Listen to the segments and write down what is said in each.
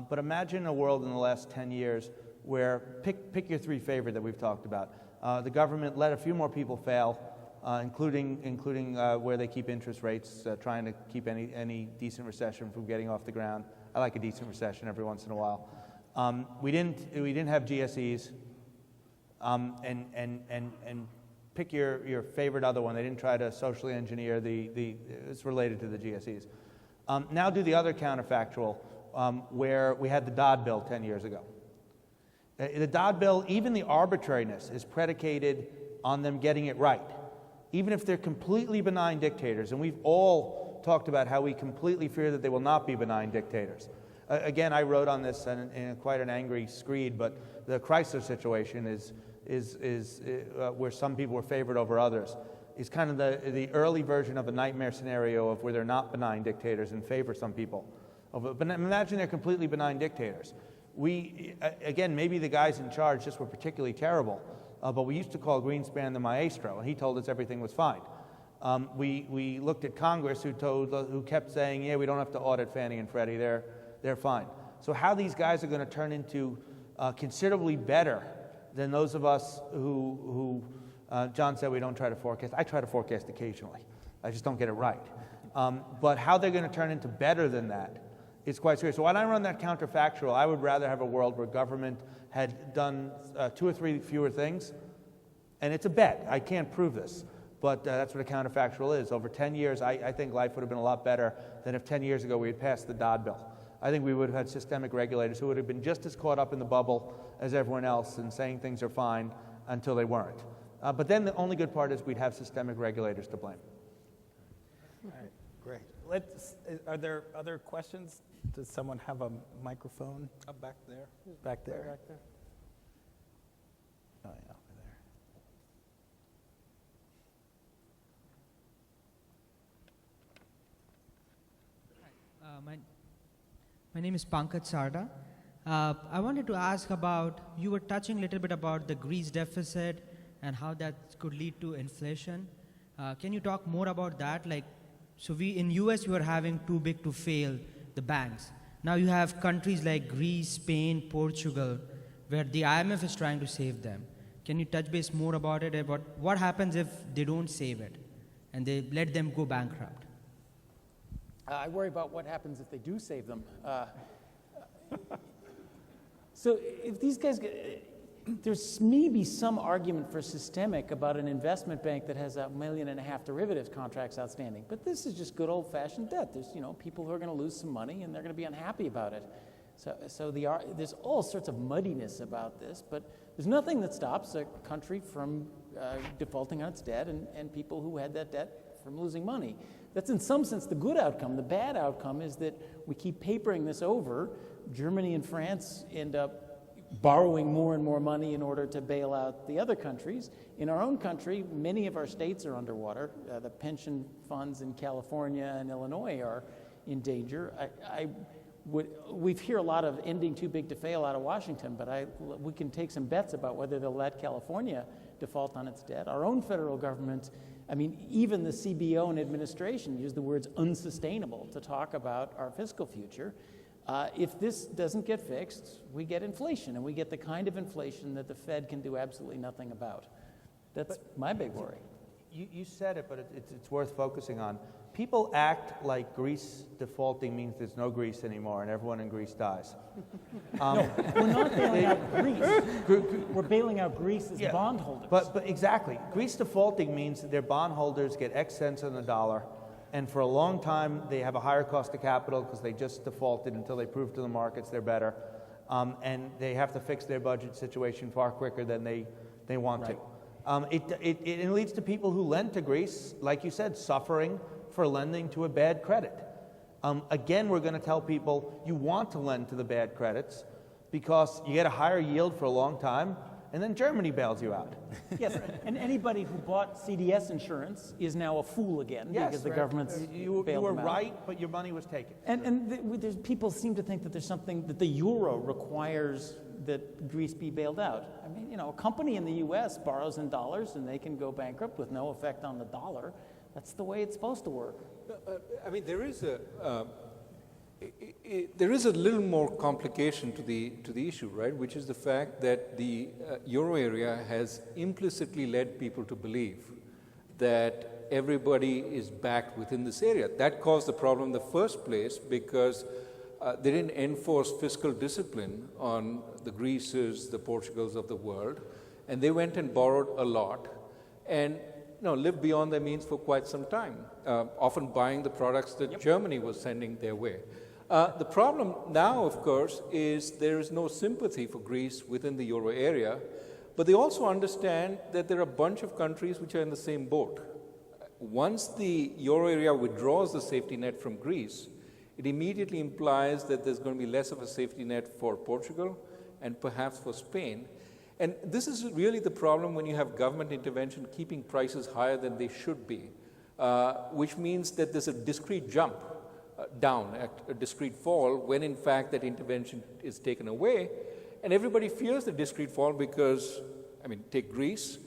But imagine a world in the last 10 years where, pick your three favorite that we've talked about. The government let a few more people fail, including where they keep interest rates, trying to keep any decent recession from getting off the ground. I like a decent recession every once in a while. We didn't have GSEs, and pick your favorite other one. They didn't try to socially engineer it's related to the GSEs. Now do the other counterfactual, where we had the Dodd Bill 10 years ago. The Dodd Bill, even the arbitrariness is predicated on them getting it right. Even if they're completely benign dictators, and we've all talked about how we completely fear that they will not be benign dictators. Again, I wrote on this in quite an angry screed, but the Chrysler situation is where some people were favored over others. Is kind of the early version of a nightmare scenario of where they're not benign dictators and favor some people. But imagine they're completely benign dictators. Again, maybe the guys in charge just were particularly terrible, but we used to call Greenspan the maestro, and he told us everything was fine. We looked at Congress, who kept saying, yeah, we don't have to audit Fannie and Freddie, they're fine. So how these guys are going to turn into considerably better than those of us who John said we don't try to forecast. I try to forecast occasionally. I just don't get it right. But how they're going to turn into better than that is quite serious. So when I run that counterfactual, I would rather have a world where government had done 2 or 3 fewer things. And it's a bet. I can't prove this. But that's what a counterfactual is. Over 10 years, I think life would have been a lot better than if 10 years ago we had passed the Dodd Bill. I think we would have had systemic regulators who would have been just as caught up in the bubble as everyone else and saying things are fine until they weren't. But then the only good part is we'd have systemic regulators to blame. All right, great. Are there other questions? Does someone have a microphone? Up back there. Back there? Back there. Oh, yeah, over there. My name is Pankaj Sarda. I wanted to ask about, you were touching a little bit about the Greece deficit and how that could lead to inflation. Can you talk more about that? So in US, you are having too big to fail the banks. Now you have countries like Greece, Spain, Portugal, where the IMF is trying to save them. Can you touch base more about it, about what happens if they don't save it and they let them go bankrupt? I worry about what happens if they do save them. So if these guys, there's maybe some argument for systemic about an investment bank that has 1.5 million derivatives contracts outstanding. But this is just good old-fashioned debt. There's people who are going to lose some money and they're going to be unhappy about it. So there's all sorts of muddiness about this, but there's nothing that stops a country from defaulting on its debt and people who had that debt from losing money. That's in some sense the good outcome. The bad outcome is that we keep papering this over. Germany and France end up borrowing more and more money in order to bail out the other countries. In our own country, many of our states are underwater. The pension funds in California and Illinois are in danger. We hear a lot of ending too big to fail out of Washington, but we can take some bets about whether they'll let California default on its debt. Our own federal government, even the CBO and administration use the words unsustainable to talk about our fiscal future. If this doesn't get fixed, we get inflation, and we get the kind of inflation that the Fed can do absolutely nothing about. That's my big worry. You said it, but it's worth focusing on. People act like Greece defaulting means there's no Greece anymore and everyone in Greece dies. No, we're not bailing out Greece. We're bailing out Greece as bondholders. But exactly. Greece defaulting means that their bondholders get X cents on the dollar, and for a long time they have a higher cost of capital because they just defaulted until they prove to the markets they're better, and they have to fix their budget situation far quicker than they want to. It leads to people who lend to Greece, like you said, suffering for lending to a bad credit. Again, we're going to tell people you want to lend to the bad credits because you get a higher yield for a long time, and then Germany bails you out. Yes, and anybody who bought CDS insurance is now a fool again because the government's bailed you were them out. right, but your money was taken. And people seem to think that there's something that the euro requires that Greece be bailed out. A company in the U.S. borrows in dollars and they can go bankrupt with no effect on the dollar. That's the way it's supposed to work. There is There is a little more complication to the issue, right? Which is the fact that the euro area has implicitly led people to believe that everybody is backed within this area. That caused the problem in the first place because they didn't enforce fiscal discipline on the Greeces, the Portugals of the world, and they went and borrowed a lot and lived beyond their means for quite some time, often buying the products that Germany was sending their way. The problem now, of course, is there is no sympathy for Greece within the euro area, but they also understand that there are a bunch of countries which are in the same boat. Once the euro area withdraws the safety net from Greece, it immediately implies that there's going to be less of a safety net for Portugal and perhaps for Spain. And this is really the problem when you have government intervention keeping prices higher than they should be, which means that there's a discrete jump down, a discrete fall, when in fact that intervention is taken away. And everybody fears the discrete fall because, take Greece.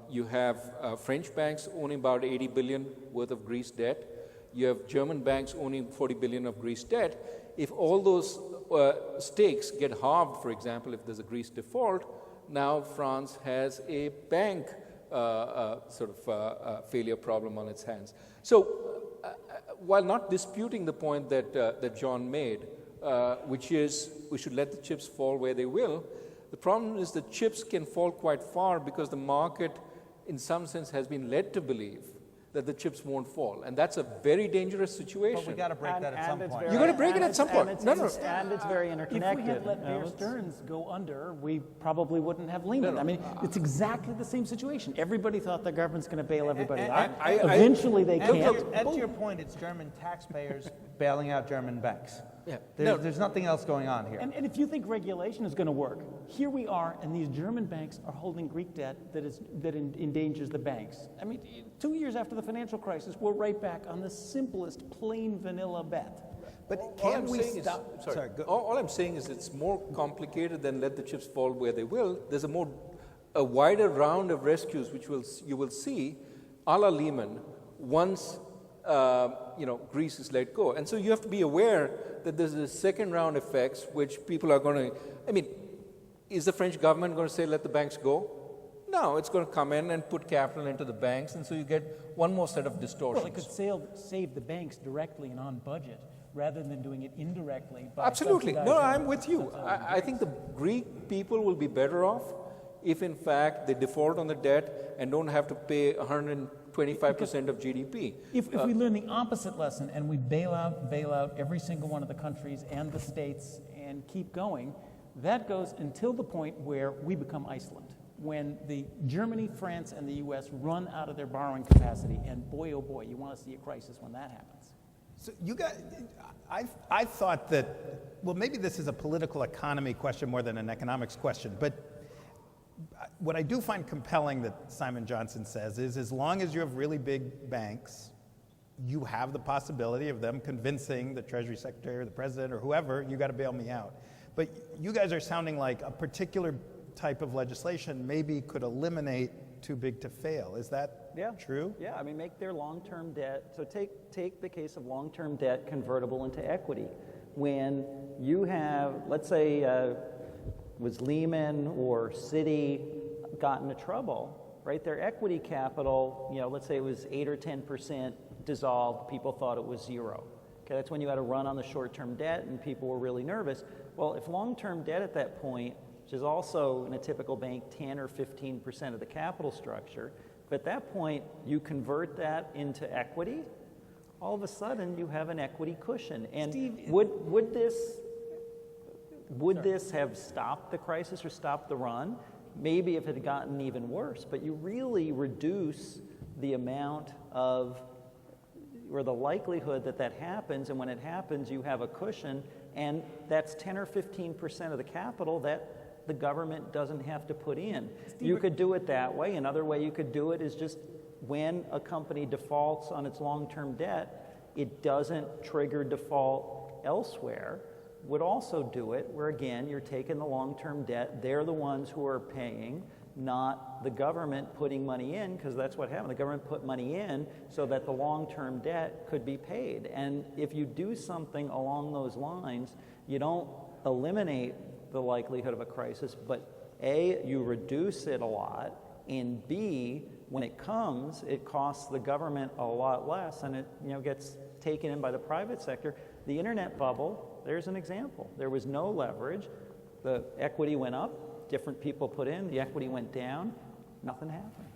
You have French banks owning about 80 billion worth of Greece debt. You have German banks owning 40 billion of Greece debt. If all those stakes get halved, for example, if there's a Greece default, now France has a bank failure problem on its hands. So while not disputing the point that John made, which is we should let the chips fall where they will, the problem is that chips can fall quite far because the market, in some sense, has been led to believe that the chips won't fall. And that's a very dangerous situation. But we got to break that at some point. You're going to break it at some point. And it's very interconnected. If we had let Bear Stearns go under, we probably wouldn't have Lehman. It's exactly the same situation. Everybody thought the government's going to bail everybody out. Eventually they can't. And to your point, it's German taxpayers bailing out German banks. Yeah. There's nothing else going on here. And if you think regulation is going to work, here we are, and these German banks are holding Greek debt that endangers the banks. 2 years after the financial crisis, we're right back on the simplest, plain vanilla bet. But can we stop? All I'm saying is it's more complicated than let the chips fall where they will. There's a wider round of rescues which you will see, a la Lehman, once Greece is let go. And so you have to be aware that there's a second round effects which people are going to, is the French government going to say let the banks go? No, it's going to come in and put capital into the banks, and so you get one more set of distortions. Well, it could save the banks directly and on budget rather than doing it indirectly. By Absolutely. No, subsidizing I'm with you. I think the Greek people will be better off if, in fact, they default on the debt and don't have to pay 125% of GDP. If we learn the opposite lesson and we bail out every single one of the countries and the states and keep going, that goes until the point where we become Iceland. When the Germany, France, and the U.S. run out of their borrowing capacity, and boy, oh boy, you want to see a crisis when that happens. So I thought that, well, maybe this is a political economy question more than an economics question, but what I do find compelling that Simon Johnson says is as long as you have really big banks, you have the possibility of them convincing the Treasury Secretary or the President or whoever, you got to bail me out. But you guys are sounding like a particular type of legislation maybe could eliminate too big to fail. Is that true? Yeah, make their long-term debt. So take the case of long-term debt convertible into equity. When you have, let's say, was Lehman or Citi got into trouble, right? Their equity capital, let's say it was 8 or 10% dissolved. People thought it was zero. Okay, that's when you had a run on the short-term debt and people were really nervous. Well, if long-term debt at that point, which is also in a typical bank 10 or 15% of the capital structure, if at that point you convert that into equity, all of a sudden you have an equity cushion. And Steve, would this have stopped the crisis or stopped the run? Maybe if it had gotten even worse, but you really reduce the amount of, or the likelihood that happens, and when it happens you have a cushion, and that's 10 or 15% of the capital that the government doesn't have to put in. You could do it that way. Another way you could do it is just when a company defaults on its long-term debt, it doesn't trigger default elsewhere. Would also do it where, again, you're taking the long-term debt. They're the ones who are paying. not the government putting money in, because that's what happened. The government put money in so that the long-term debt could be paid. And if you do something along those lines, you don't eliminate the likelihood of a crisis, but A, you reduce it a lot, and B, when it comes, it costs the government a lot less, and it gets taken in by the private sector. The internet bubble, there's an example. There was no leverage. The equity went up, different people put in, the equity went down, nothing happened.